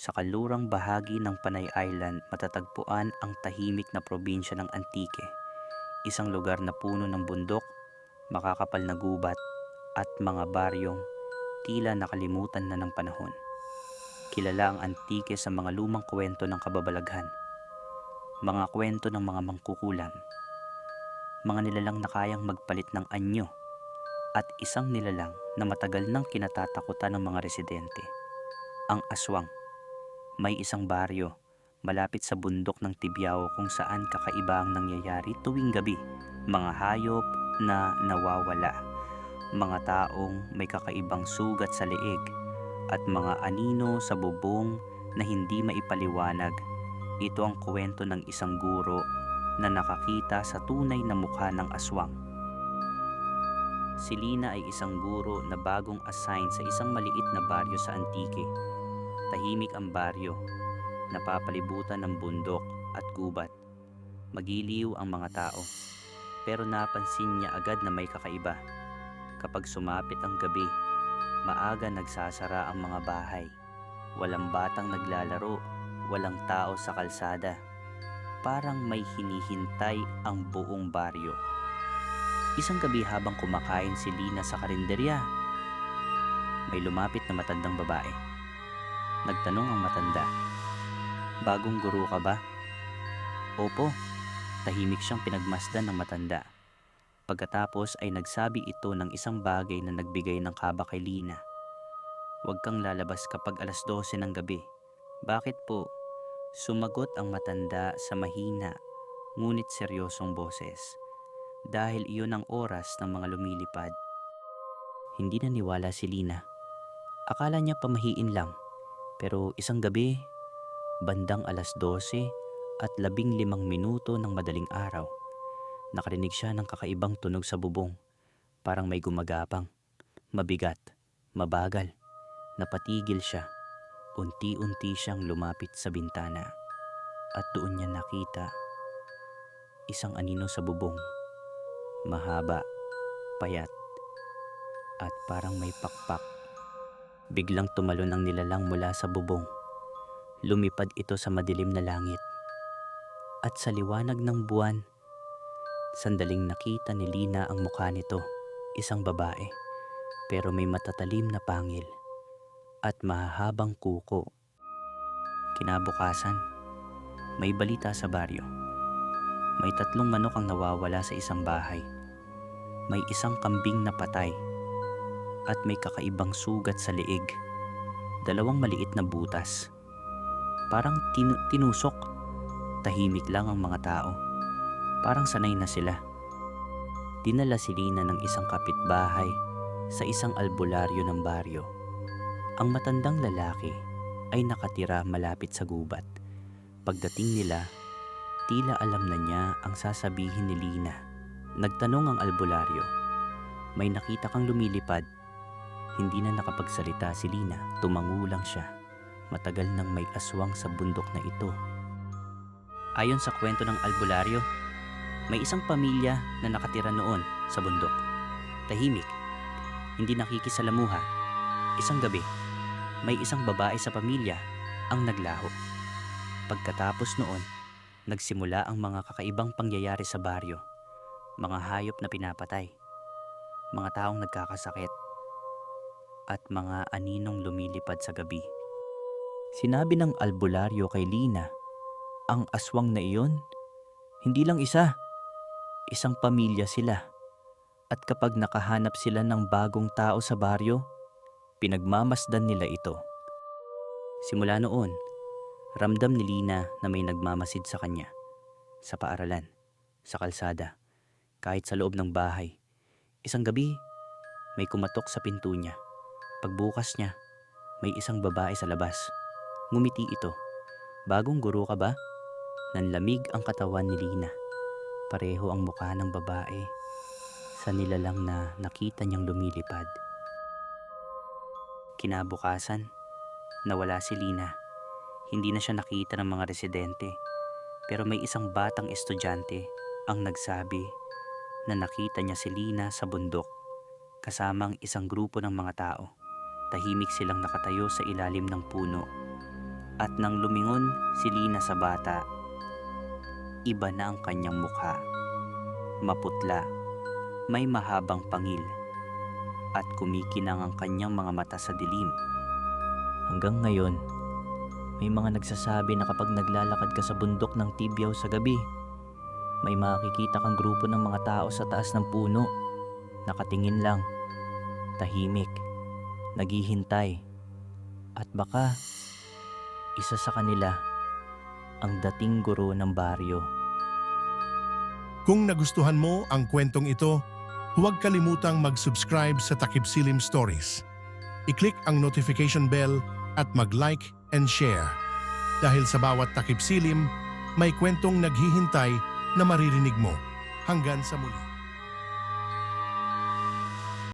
Sa kalurang bahagi ng Panay Island matatagpuan ang tahimik na probinsya ng Antique, isang lugar na puno ng bundok, makakapal na gubat at mga baryong tila nakalimutan na ng panahon. Kilala ang Antique sa mga lumang kwento ng kababalaghan, mga kwento ng mga mangkukulam, mga nilalang na kayang magpalit ng anyo at isang nilalang na matagal nang kinatatakutan ng mga residente, ang aswang. May isang baryo malapit sa bundok ng Tibyao kung saan kakaiba ang nangyayari tuwing gabi. Mga hayop na nawawala, mga taong may kakaibang sugat sa leeg, at mga anino sa bubong na hindi maipaliwanag. Ito ang kwento ng isang guro na nakakita sa tunay na mukha ng aswang. Si Lina ay isang guro na bagong assign sa isang maliit na baryo sa Antique. Tahimik ang baryo, napapalibutan ng bundok at gubat. Magiliw ang mga tao, pero napansin niya agad na may kakaiba. Kapag sumapit ang gabi, maaga nagsasara ang mga bahay. Walang batang naglalaro, walang tao sa kalsada. Parang may hinihintay ang buong baryo. Isang gabi habang kumakain si Lina sa karinderya, may lumapit na matandang babae. Nagtanong ang matanda, "Bagong guro ka ba?" "Opo," tahimik siyang pinagmasdan ng matanda. Pagkatapos ay nagsabi ito ng isang bagay na nagbigay ng kaba kay Lina. "Huwag kang lalabas kapag 12:00 ng gabi." "Bakit po?" Sumagot ang matanda sa mahina ngunit seryosong boses. "Dahil iyon ang oras ng mga lumilipad." Hindi naniwala si Lina. Akala niya pamahiin lang. Pero isang gabi, bandang 12:00 at 15 minuto ng madaling araw, nakarinig siya ng kakaibang tunog sa bubong. Parang may gumagapang, mabigat, mabagal. Napatigil siya. Unti-unti siyang lumapit sa bintana. At doon niya nakita isang anino sa bubong. Mahaba, payat, at parang may pakpak. Biglang tumalon ang nilalang mula sa bubong. Lumipad ito sa madilim na langit. At sa liwanag ng buwan, sandaling nakita ni Lina ang mukha nito. Isang babae, pero may matatalim na pangil at mahahabang kuko. Kinabukasan, may balita sa baryo. May 3 manok ang nawawala sa isang bahay. May isang kambing na patay at may kakaibang sugat sa leeg. 2 maliit na butas. Parang tinusok. Tahimik lang ang mga tao. Parang sanay na sila. Dinala si Lina ng isang kapitbahay sa isang albularyo ng baryo. Ang matandang lalaki ay nakatira malapit sa gubat. Pagdating nila, tila alam na niya ang sasabihin ni Lina. Nagtanong ang albularyo, "May nakita kang lumilipad?" Hindi na nakapagsalita si Lina. Tumango lang siya. Matagal nang may aswang sa bundok na ito. Ayon sa kwento ng albularyo, may isang pamilya na nakatira noon sa bundok. Tahimik, hindi nakikisalamuha. Isang gabi, may isang babae sa pamilya ang naglaho. Pagkatapos noon, nagsimula ang mga kakaibang pangyayari sa baryo. Mga hayop na pinapatay, mga taong nagkakasakit, at mga aninong lumilipad sa gabi. Sinabi ng albularyo kay Lina, ang aswang na iyon, hindi lang isa, isang pamilya sila. At kapag nakahanap sila ng bagong tao sa baryo, pinagmamasdan nila ito. Simula noon, ramdam ni Lina na may nagmamasid sa kanya. Sa paaralan, sa kalsada, kahit sa loob ng bahay. Isang gabi, may kumatok sa pinto niya. Pagbukas niya, may isang babae sa labas. Ngumiti ito. "Bagong guro ka ba?" Nanlamig ang katawan ni Lina. Pareho ang mukha ng babae sa nilalang na nakita niyang lumilipad. Kinabukasan, nawala si Lina. Hindi na siya nakita ng mga residente. Pero may isang batang estudyante ang nagsabi na nakita niya si Lina sa bundok kasama ang isang grupo ng mga tao. Tahimik silang nakatayo sa ilalim ng puno. At nang lumingon si Lina sa bata, iba na ang kanyang mukha. Maputla, may mahabang pangil, at kumikinang ang kanyang mga mata sa dilim. Hanggang ngayon, may mga nagsasabi na kapag naglalakad ka sa bundok ng Tibyaw sa gabi, may makikita kang grupo ng mga tao sa taas ng puno, nakatingin lang, tahimik, naghihintay, at baka isa sa kanila ang dating guro ng baryo. Kung nagustuhan mo ang kwentong ito, huwag kalimutang mag-subscribe sa Takip Silim Stories. I-click ang notification bell at mag-like and share. Dahil sa bawat Takip Silim, may kwentong naghihintay na maririnig mo. Hanggang sa muli.